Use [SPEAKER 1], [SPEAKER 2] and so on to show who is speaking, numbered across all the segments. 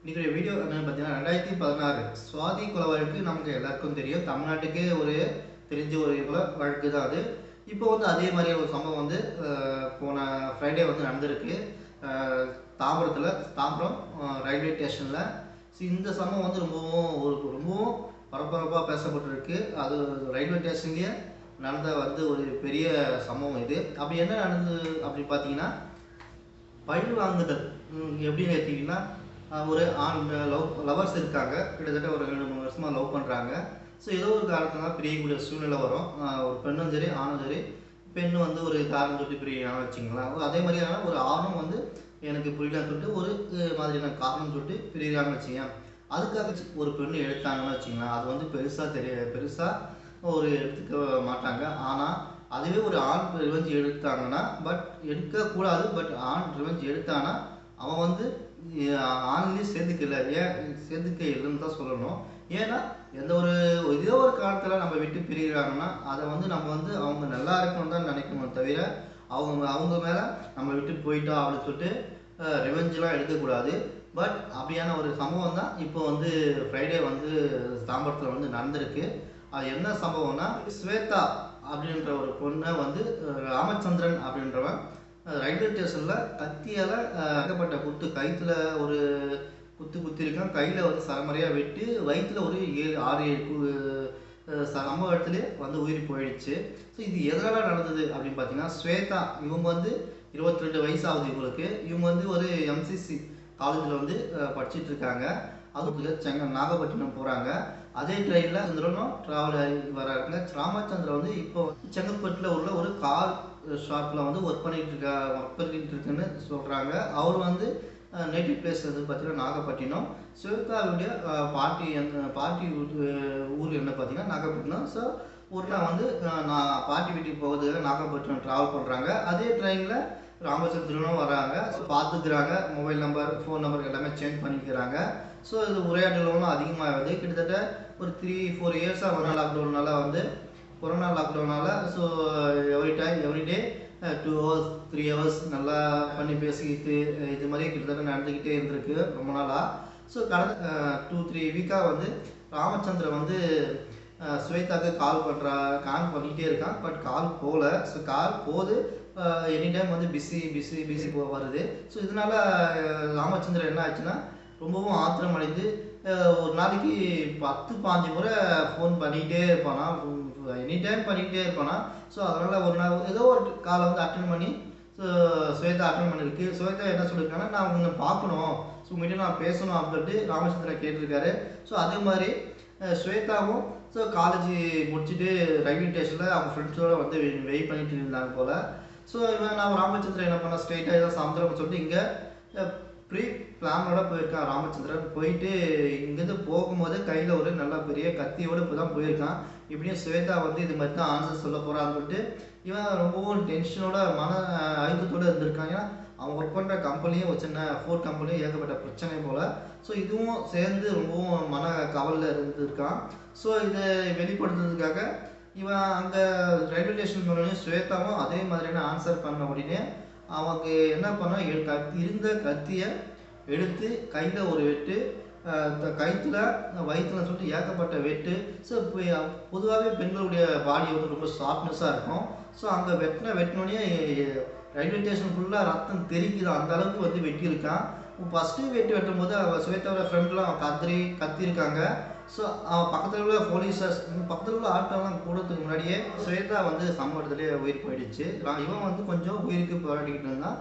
[SPEAKER 1] இன்னைக்கு வீடியோ என்னன்னு பார்த்தீங்கன்னா 2016 சுவாதி கொலை வழக்கு நமக்கு எல்லாருக்கும் தெரியும். தமிழ்நாட்டுக்கே ஒரு தெரிஞ்ச ஒரு வழக்கு தான் அது. இப்போ வந்து அதே மாதிரி ஒரு சம்பவம் வந்து போன ஃப்ரைடே வந்து நடந்திருக்கு. தாம்பரத்தில் தாம்பரம் ரயில்வே ஸ்டேஷனில். இந்த சம்பவம் வந்து ரொம்பவும் பரபரப்பாக பேசப்பட்டிருக்கு. அது ரயில்வே ஸ்டேஷன்லேயே நடந்த வந்து ஒரு பெரிய சம்பவம் இது. அப்படி என்ன நடந்தது அப்படின்னு பார்த்தீங்கன்னா, பழி வாங்குதல். எப்படின்னு எடுத்தீங்கன்னா, ஒரு லவர்ஸ் இருக்காங்க. கிட்டத்தட்ட ஒரு 2-3 வருஷமாக லவ் பண்ணுறாங்க. ஸோ ஏதோ ஒரு காரணத்தினால பிரியக்கூடிய சூழ்நிலை வரும். ஒரு பெண்ணும் சரி ஆணும் சரி. பெண்ணு வந்து ஒரு காரணம் சொல்லி பிரியான்னு வச்சுங்களேன். அதே மாதிரியான ஒரு ஆணும் வந்து எனக்கு புரியலன்னு சொல்லிட்டு ஒரு மாதிரியான காரணம் சொல்லிட்டு பிரியான்னு வச்சுங்க. அதுக்காக ஒரு பெண்ணு எடுத்தாங்கன்னு வச்சுங்களேன். அது வந்து பெருசாக ஒரு எடுத்துக்க மாட்டாங்க. ஆனால் அதுவே ஒரு ஆண் ரிவெஞ்ச் எடுத்தாங்கன்னா, பட் எடுக்கக்கூடாது. பட் ஆண் ரிவெஞ்ச் எடுத்தானா அவன் வந்து ஆண்லேயும் சேர்ந்துக்க இல்லைன்னு தான் சொல்லணும். ஏன்னா எந்த ஒரு ஏதோ ஒரு காலத்தில் நம்ம விட்டு பிரிகிறாங்கன்னா அதை வந்து நம்ம வந்து அவங்க நல்லா இருக்கணும்னு தான் நினைக்கணும் தவிர அவங்க மேலே நம்ம விட்டு போயிட்டா அப்படின்னு சொல்லிட்டு ரிவெஞ்செலாம் எடுக்கக்கூடாது. பட் அப்படியான ஒரு சம்பவம் தான் இப்போ வந்து ஃப்ரைடே வந்து தாம்பரத்தில் வந்து நடந்திருக்கு. அது என்ன சம்பவம்னா, ஸ்வேதா அப்படின்ற ஒரு பொண்ணை வந்து ராமச்சந்திரன் அப்படின்றவன் ரயில்வே ஸ்டேஷனில் கத்தியால் ஏகப்பட்ட குத்து, கயிற்றுல ஒரு குத்திருக்கான். கையில் வந்து சரமறையாக வெட்டி வயிற்றில் ஒரு 6-7 சம்பவ இடத்துலேயே வந்து உயிர் போயிடுச்சு. ஸோ இது எதனால் நடந்தது அப்படின்னு பார்த்தீங்கன்னா, ஸ்வேதா இவங்க வந்து 22 வயசு ஆகுது இவங்களுக்கு. இவங்க வந்து ஒரு எம்சிசி காலேஜில் வந்து படிச்சுட்டு இருக்காங்க. அதுக்குள்ள நாகப்பட்டினம் போகிறாங்க. அதே ட்ரெயினில் சுந்தரனும் ட்ராவல் ஆகி வராங்க. ராமச்சந்திரன் வந்து இப்போ செங்கல்பட்டில் உள்ள ஒரு கார் ஷாப்பில் வந்து ஒர்க் பண்ணிட்டு இருக்குன்னு சொல்கிறாங்க. அவர் வந்து நேட்டிவ் பிளேஸ் வந்து பார்த்தீங்கன்னா நாகப்பட்டினம். ஸ்வேதாவுடைய பாட்டி ஊர் என்ன பார்த்தீங்கன்னா நாகப்பட்டினம். ஸோ ஒரு நாள் வந்து நான் பாட்டி வீட்டுக்கு போகிறதுக்காக நாகப்பட்டினம் ட்ராவல் பண்ணுறாங்க. அதே ட்ரெயினில் ராமச்சந்திரனும் வராங்க. ஸோ பார்த்துக்கிறாங்க. மொபைல் நம்பர், ஃபோன் நம்பர் எல்லாமே சேஞ்ச் பண்ணிக்கிறாங்க. ஸோ இது உரையாடலும் அதிகமாகுது. கிட்டத்தட்ட ஒரு 3-4 இயர்ஸாக corona லாக்டவுனால் so everyday 2 hours 3 hours நல்லா பண்ணி பேசிக்கிட்டு இது மாதிரி கிட்டத்தட்ட நடந்துக்கிட்டே இருந்திருக்கு ரொம்ப நாளாக. ஸோ கடந்த 2-3 வீக்காக வந்து ராமச்சந்திரன் வந்து ஸ்வேதாவுக்கு கால் பண்ணிக்கிட்டே இருக்கான். பட் கால் போகல. ஸோ கால் போகுது, எனி டைம் வந்து பிஸி வருது. ஸோ இதனால் ராமச்சந்திரன் என்ன ஆச்சுன்னா ரொம்பவும் ஆத்திரம் அடைந்து ஒரு நாளைக்கு 10-15 முறை ஃபோன் பண்ணிக்கிட்டே இருப்பானா, எனி டைம் பண்ணிக்கிட்டே இருப்பானா. ஸோ அதனால் ஒரு நாள் ஏதோ ஒரு காலை வந்து அட்டன் பண்ணி ஸ்வேதா அட்டன் பண்ணியிருக்கு. ஸ்வேதா என்ன சொல்லியிருக்காங்கன்னா, நான் உன்னை பார்க்கணும், ஸோ உங்கள்கிட்ட நான் பேசணும் அப்படின்னு சொல்லிட்டு ராமச்சந்திரன் கேட்டிருக்காரு. ஸோ அதே மாதிரி ஸ்வேதாவும் ஸோ காலேஜ் முடிச்சுட்டு ரயில்வே ஸ்டேஷனில் அவங்க ஃப்ரெண்ட்ஸோடு வந்து வெயிட் பண்ணிட்டு இருந்தாங்க போல். ஸோ நான் ராமச்சந்திரன் என்ன பண்ணேன், ஸ்ட்ரெயிட்டாக ஏதோ சமுத்திரம் சொல்லிட்டு இங்கே ப்ரீ பிளானோட போயிருக்கான் ராமச்சந்திரன். போயிட்டு இங்கேருந்து போகும்போது கையில் ஒரு நல்ல பெரிய கத்தியோடு இப்போ தான் போயிருக்கான். இப்படியும் ஸ்வேதா வந்து இது மாதிரி தான் ஆன்சர் சொல்ல போகிறான்னு சொல்லிட்டு இவன் ரொம்பவும் டென்ஷனோட மன அழுத்தத்தோடு இருந்திருக்கான். ஏன்னா அவன் ஒர்க் பண்ணுற கம்பெனியும் ஒரு சின்ன ஃபோர்ட் கம்பெனியும் ஏகப்பட்ட பிரச்சனை போல். ஸோ இதுவும் சேர்ந்து ரொம்பவும் மன கவலையில் இருந்திருக்கான். ஸோ இதை வெளிப்படுத்துறதுக்காக இவன் அங்கே ரயில்வே ஸ்டேஷன் போனோடனே ஸ்வேதாவும் அதே மாதிரியான ஆன்சர் பண்ண உடனே அவங்க என்ன பண்ணால் இருந்த கத்தியை எடுத்து கையில் ஒரு வெட்டு, வயிற்றுல சொல்லிட்டு ஏகப்பட்ட வெட்டு. ஸோ இப்போ பொதுவாகவே பெண்களுடைய பாடி வந்து ரொம்ப சாஃப்ட்னஸாக இருக்கும். ஸோ அங்கே வெட்டினோடனே ரயில்வே ஸ்டேஷன் ஃபுல்லாக ரத்தம் தெரிக்குது. அந்த அளவுக்கு வந்து வெட்டியிருக்கான். ஃபஸ்ட்டு வெட்டும் போது ஸ்வேதாவோட ஃப்ரெண்ட்லாம் கத்திருக்காங்க. ஸோ அவன் பக்கத்தில் உள்ள போலீஸர்ஸ் பக்கத்தில் உள்ள ஆட்டோலாம் கூடத்துக்கு முன்னாடியே ஸ்வேதா வந்து சம்பவ இடத்துலேயே உயிர் போயிடுச்சு. இவன் வந்து கொஞ்சம் உயிருக்கு போராடிக்கிட்டு இருந்தான்.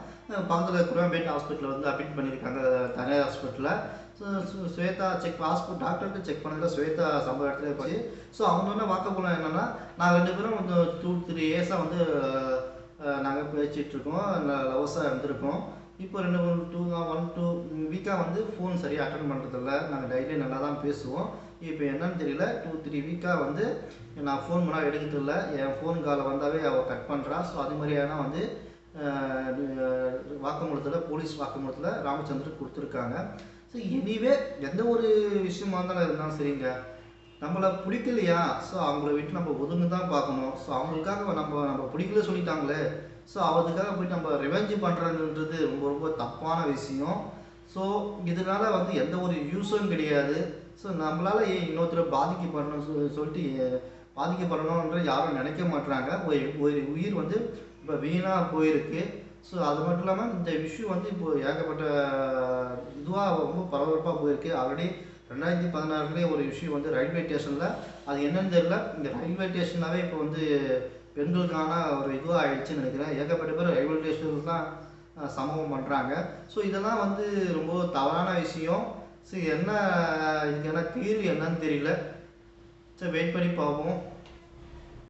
[SPEAKER 1] பக்கத்தில் குரோம்பேட் ஹாஸ்பிட்டலில் வந்து அட்மிட் பண்ணியிருக்காங்க, தனியார் ஹாஸ்பிட்டலில். ஸோ ஸ்வேதா டாக்டர்கிட்ட செக் பண்ணதில் ஸ்வேதா சம்பவ இடத்துல போய் ஸோ அவங்களோட வாக்கப்போலாம் என்னென்னா, நாங்கள் 2 பேரும் கொஞ்சம் 2-3 இயர்ஸாக வந்து நாங்கள் பேசிகிட்ருக்கோம், லவர்ஸாக இருந்திருக்கோம். இப்போ 1-2 வீக்காக வந்து ஃபோன் சரியாக அட்டன் பண்ணுறதில்ல. நாங்கள் டெய்லி நல்லா தான் பேசுவோம். இப்போ என்னன்னு தெரியல, 2-3 வீக்காக வந்து நான் ஃபோன் பண்ணால் எடுக்கிறதில்ல. என் ஃபோன் காலை வந்தாவே அவள் கட் பண்ணுறா. ஸோ அது மாதிரியான வந்து போலீஸ் வாக்குமூலத்தில் ராமச்சந்திரன் கொடுத்துருக்காங்க. ஸோ எனிவே எந்த ஒரு விஷயமா இருந்தாலும் சரிங்க, நம்மளை பிடிக்கலையா, ஸோ அவங்கள விட்டு நம்ம ஒதுங்க தான் பார்க்கணும். ஸோ அவங்களுக்காக நம்ம பிடிக்கல சொல்லிட்டாங்களே, ஸோ அதுக்காக போய்ட்டு நம்ம ரிவெஞ்ச் பண்ணுறதுன்றது ரொம்ப ரொம்ப தப்பான விஷயம். ஸோ இதனால வந்து எந்த ஒரு யூஸும் கிடையாது. ஸோ நம்மளால ஏன் இன்னொருத்தரை பாதிக்கப்படணும்னு சொல்லிட்டு பாதிக்கப்படணுன்ற யாரும் நினைக்க மாட்றாங்க. ஒரு ஒரு உயிர் வந்து இப்போ வீணாக போயிருக்கு. ஸோ அது மட்டும் இல்லாமல் இந்த விஷயம் வந்து இப்போ ஏகப்பட்ட இதுவாக ரொம்ப பரபரப்பாக போயிருக்கு. ஆல்ரெடி 2016 ஒரு விஷயம் வந்து ரயில்வே ஸ்டேஷனில், அது என்னன்னு தெரியல, இந்த ரயில்வே ஸ்டேஷனாகவே இப்போ வந்து பெண்களுக்கான ஒரு இதுவாக ஆயிடுச்சுன்னு நினைக்கிறேன். ஏகப்பட்ட பேர் ரயில்வே ஸ்டேஷனில் தான் சம்பவம் பண்ணுறாங்க. ஸோ இதெல்லாம் வந்து ரொம்ப தவறான விஷயம். ஸோ என்ன இதுக்கான தீர்வு என்னன்னு தெரியல. சரி, வெயிட் பண்ணி பார்ப்போம்.